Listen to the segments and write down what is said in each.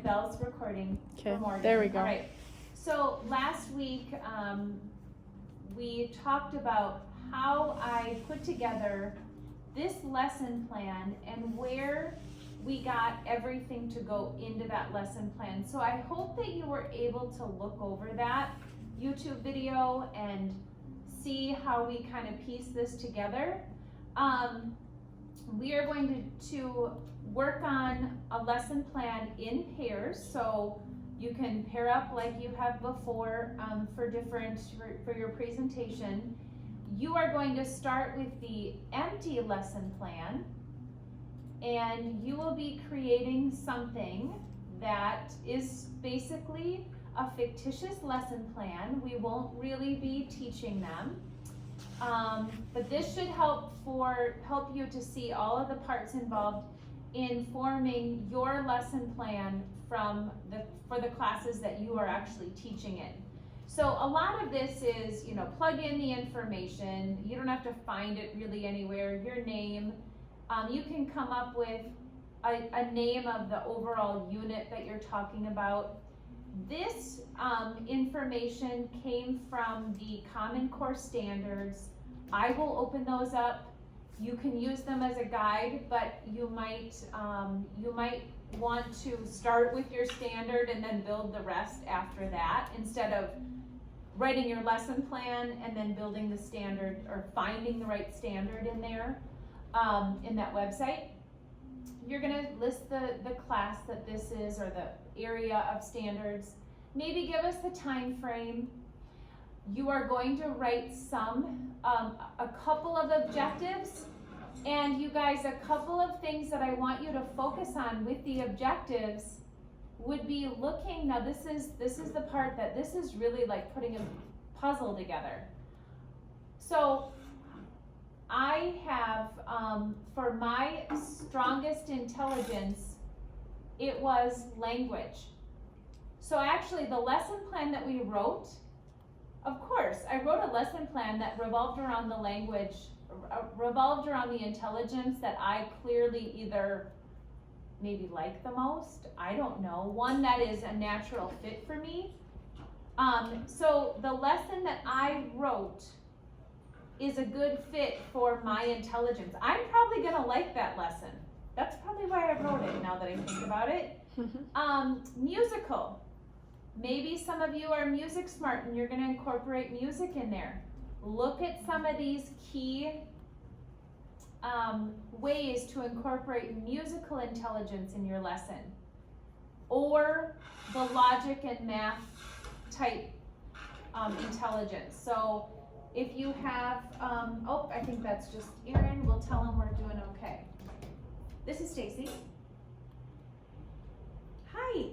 Belle's recording for Okay, Morgan. there we go. All right. So last week, we talked about how I put together this lesson plan and where we got everything to go into that lesson plan. So I hope that you were able to look over that YouTube video and see how we kind of piece this together. We are going to work on a lesson plan in pairs, so you can pair up like you have before for your presentation. You are going to start with the empty lesson plan, and you will be creating something that is basically a fictitious lesson plan. We won't really be teaching them, but this should help you to see all of the parts involved in forming your lesson plan for the classes that you are actually teaching in. So a lot of this is, plug in the information. You don't have to find it really anywhere. Your name. You can come up with a name of the overall unit that you're talking about. This information came from the Common Core standards. I will open those up. You can use them as a guide, but you might want to start with your standard and then build the rest after that, instead of writing your lesson plan and then building the standard or finding the right standard in there, in that website. You're gonna list the class that this is, or the area of standards. Maybe give us the time frame. You are going to write a couple of objectives, and you guys, a couple of things that I want you to focus on with the objectives would be looking, now this is the part that this is really like putting a puzzle together. So I have, for my strongest intelligence, it was language. So actually the lesson plan that we wrote, of course, I wrote a lesson plan that revolved around the language, revolved around the intelligence that I clearly either maybe like the most, I don't know, one that is a natural fit for me. So the lesson that I wrote is a good fit for my intelligence. I'm probably gonna like that lesson. That's probably why I wrote it, now that I think about it. Musical. Maybe some of you are music smart and you're gonna incorporate music in there. Look at some of these key ways to incorporate musical intelligence in your lesson, or the logic and math type intelligence. So if you have, I think that's just Erin, we'll tell them we're doing okay. This is Stacy. Hi.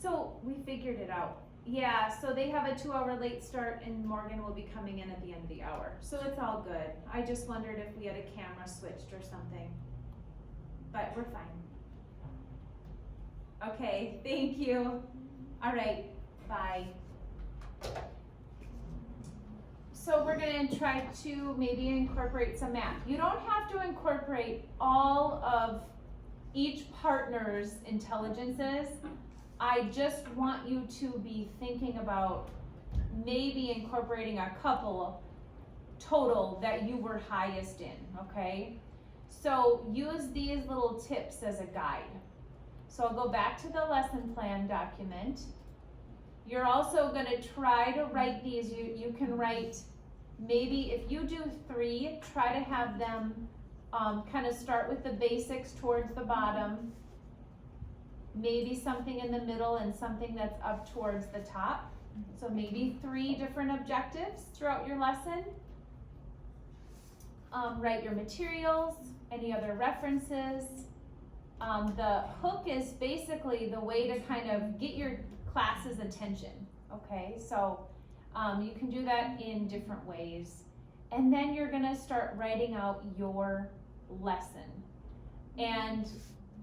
So we figured it out. Yeah, so they have a 2-hour late start and Morgan will be coming in at the end of the hour. So it's all good. I just wondered if we had a camera switched or something. But we're fine. Okay, thank you. All right, bye. So we're gonna try to maybe incorporate some math. You don't have to incorporate all of each partner's intelligences. I just want you to be thinking about maybe incorporating a couple total that you were highest in, okay? So use these little tips as a guide. So I'll go back to the lesson plan document. You're also gonna try to write these, you can write, maybe if you do 3, try to have them kind of start with the basics towards the bottom, maybe something in the middle and something that's up towards the top. So maybe 3 different objectives throughout your lesson. Write your materials, any other references. The hook is basically the way to kind of get your class's attention, okay? So you can do that in different ways. And then you're gonna start writing out your lesson. And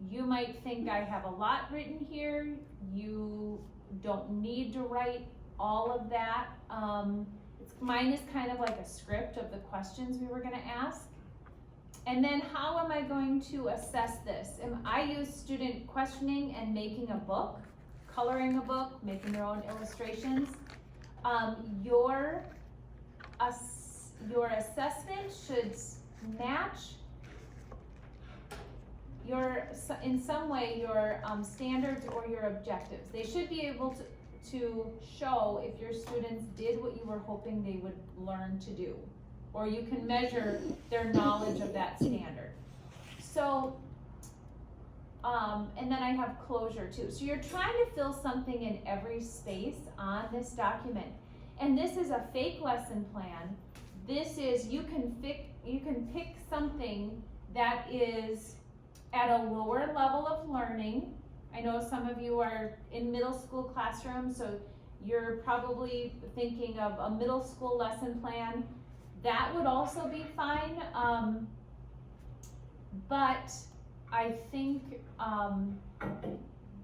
you might think I have a lot written here. You don't need to write all of that. Mine is kind of like a script of the questions we were gonna ask. And then how am I going to assess this? I use student questioning and making a book, coloring a book, making their own illustrations. Your assessment should match in some way your standards or your objectives. They should be able to show if your students did what you were hoping they would learn to do, or you can measure their knowledge of that standard. So, and then I have closure too. So you're trying to fill something in every space on this document. And this is a fake lesson plan. This is, you can pick something that is at a lower level of learning. I know some of you are in middle school classrooms, so you're probably thinking of a middle school lesson plan. That would also be fine, but I think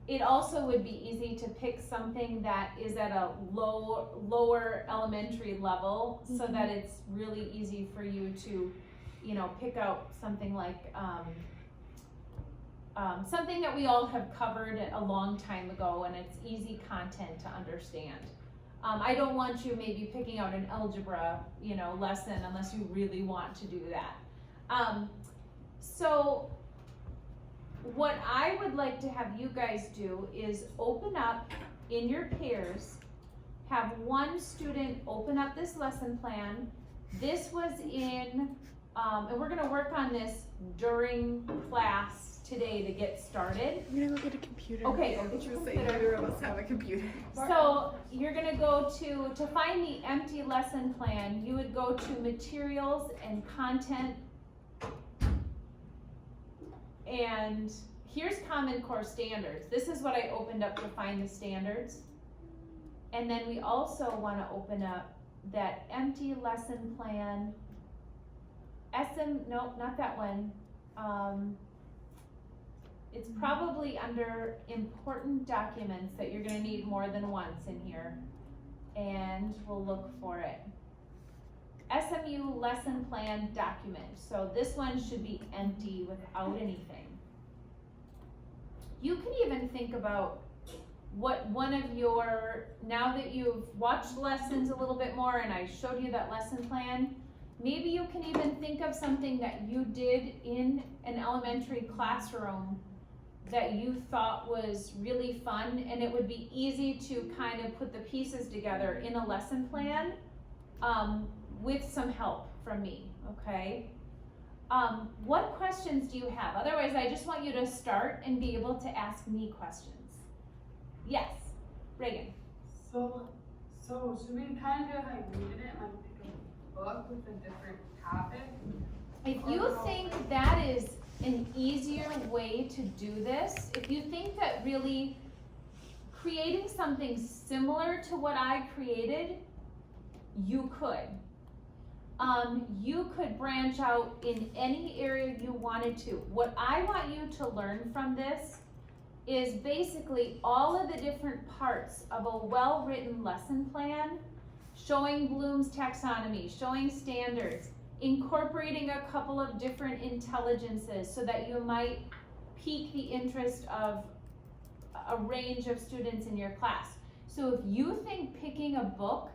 it also would be easy to pick something that is at a lower elementary level, so that it's really easy for you to, pick out something like something that we all have covered a long time ago, and it's easy content to understand. I don't want you maybe picking out an algebra, lesson unless you really want to do that. So what I would like to have you guys do is open up in your pairs, have one student open up this lesson plan. This was in, and we're gonna work on this during class today to get started. I'm gonna go get a computer. Okay, go get your computer. Neither of us have a computer. So you're gonna go to find the empty lesson plan, you would go to materials and content. And here's Common Core standards. This is what I opened up to find the standards. And then we also wanna open up that empty lesson plan. Nope, not that one. It's probably under important documents that you're gonna need more than once in here. And we'll look for it. SMU lesson plan document. So this one should be empty without anything. You can even think about what one of your, now that you've watched lessons a little bit more and I showed you that lesson plan, maybe you can even think of something that you did in an elementary classroom that you thought was really fun, and it would be easy to kind of put the pieces together in a lesson plan with some help from me, okay? What questions do you have? Otherwise, I just want you to start and be able to ask me questions. Yes, Reagan. So should we kind of like read it, like pick a book with a different topic? If you think that is an easier way to do this, if you think that really creating something similar to what I created, you could. You could branch out in any area you wanted to. What I want you to learn from this is basically all of the different parts of a well-written lesson plan, showing Bloom's taxonomy, showing standards, incorporating a couple of different intelligences so that you might pique the interest of a range of students in your class. So if you think picking a book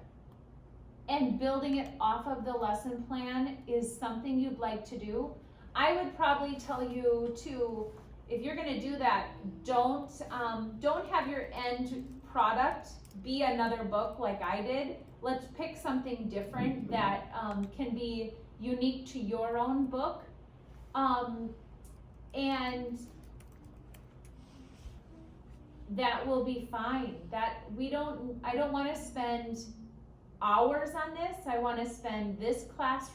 and building it off of the lesson plan is something you'd like to do, I would probably tell you to, if you're gonna do that, don't have your end product be another book like I did. Let's pick something different that can be unique to your own book. And that will be fine. I don't wanna spend hours on this. I wanna spend this class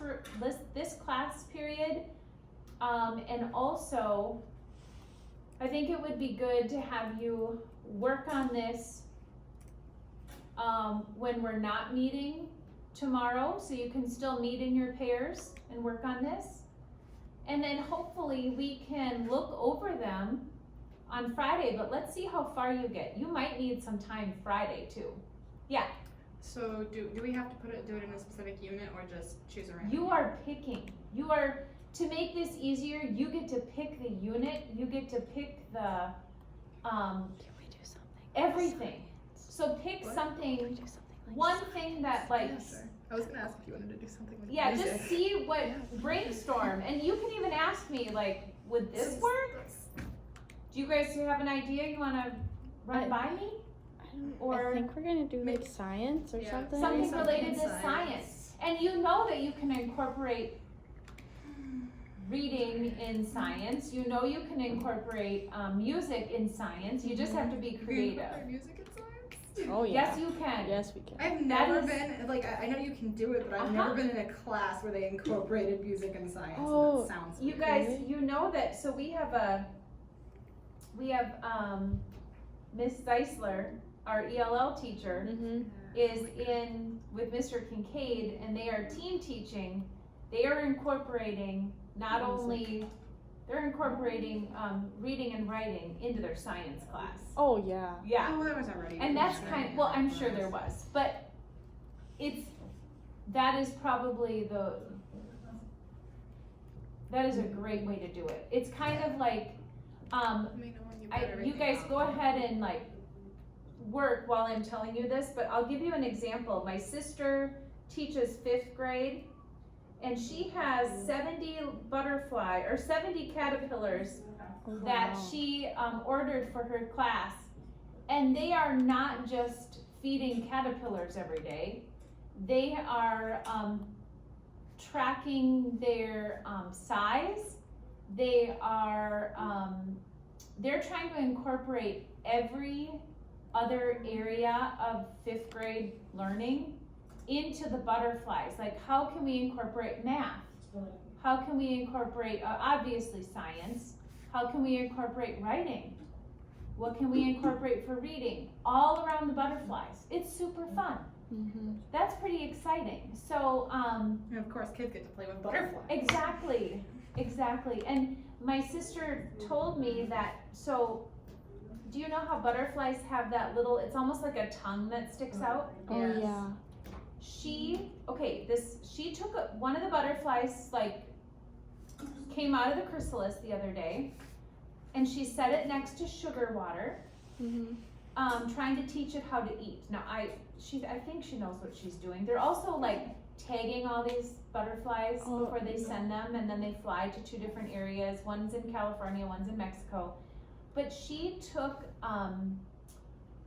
period. And also, I think it would be good to have you work on this when we're not meeting tomorrow, so you can still meet in your pairs and work on this. And then hopefully we can look over them on Friday, but let's see how far you get. You might need some time Friday too. Yeah. So do we have to do it in a specific unit or just choose a random? You are picking. to make this easier, you get to pick the unit, you get to pick the, Can we do something? everything. So pick What? something, Can we do something like one thing that like, Yeah, sure. I was gonna ask if you wanted to do something with yeah, music. just see what, Yeah. brainstorm, and you can even ask me, like, would this work? Do you guys have an idea you wanna run by me? Or- I think we're gonna do like science or Yeah. something. Something Something related in to science. science. And you know that you can incorporate reading in science, you know you can incorporate, music in science, you just have to be You can creative. incorporate music in science? Oh yeah. Yes, you can. Yes, we can. I've That never is- been, like, I know you can do it, but I've Uh-huh. never been in a class where they incorporated music and science. Oh, And that sounds You weird. guys, you know that, so we have Miss Zeisler, our ELL teacher, Mm-hmm. is in with Mr. Kincaid, and they are team teaching. They are incorporating not only, they're incorporating, reading and writing into their science class. Oh yeah. Yeah. Oh, there was already. And that's music kind, in well, that I'm sure class. there was, but that is probably that is a great way to do it. It's kind of like, Let me know when you've got you everything guys out. go ahead and like work while I'm telling you this, but I'll give you an example. My sister teaches 5th grade, and she has 70 caterpillars Oh, that wow. she ordered for her class, and they are not just feeding caterpillars every day. They are tracking their size. They are they're trying to incorporate every other area of 5th grade learning into the butterflies. Like, how can we incorporate math? How can we incorporate obviously science? How can we incorporate writing? What can we incorporate for reading? All around the butterflies. It's super fun. Mm-hmm. That's pretty exciting. So, And of course, kids get to play with butterflies. exactly. And my sister told me that, so, do you know how butterflies have that little, it's almost like a tongue that sticks out? Oh Yes. yeah. She took one of the butterflies, like, came out of the chrysalis the other day, and she set it next to sugar water, Mm-hmm. trying to teach it how to eat. Now, I think she knows what she's doing. They're also like tagging all these butterflies Oh. before they send them, and then they fly to 2 different areas. One's in California, one's in Mexico. But she took,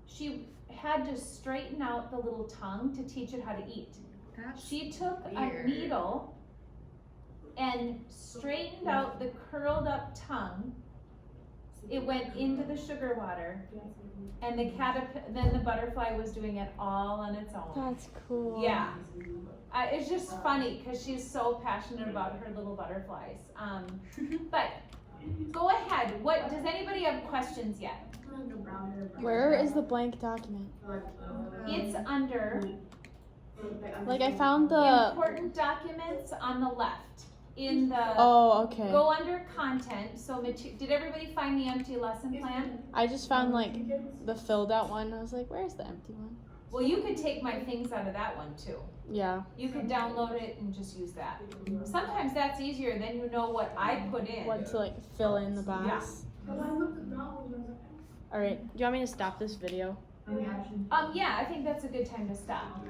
she had to straighten out the little tongue to teach it how to eat. That's She took a weird. needle and straightened out the curled up tongue. It went into the sugar water, and then the butterfly was doing it all on its own. That's cool. Yeah. It's just funny because she's so passionate about her little butterflies. But go ahead. What does anybody have questions yet? Where is the blank document? It's under Like I found the. important documents on the left. In the Oh, okay. go under content. So did everybody find the empty lesson plan? I just found like the filled out one. I was like, where's the empty one? Well, you could take my things out of that one too. Yeah. You could download it and just use that. Sometimes that's easier, then you know what I put in. What to like fill in the box. All right. Do you want me to stop this video? Yeah, I think that's a good time to stop.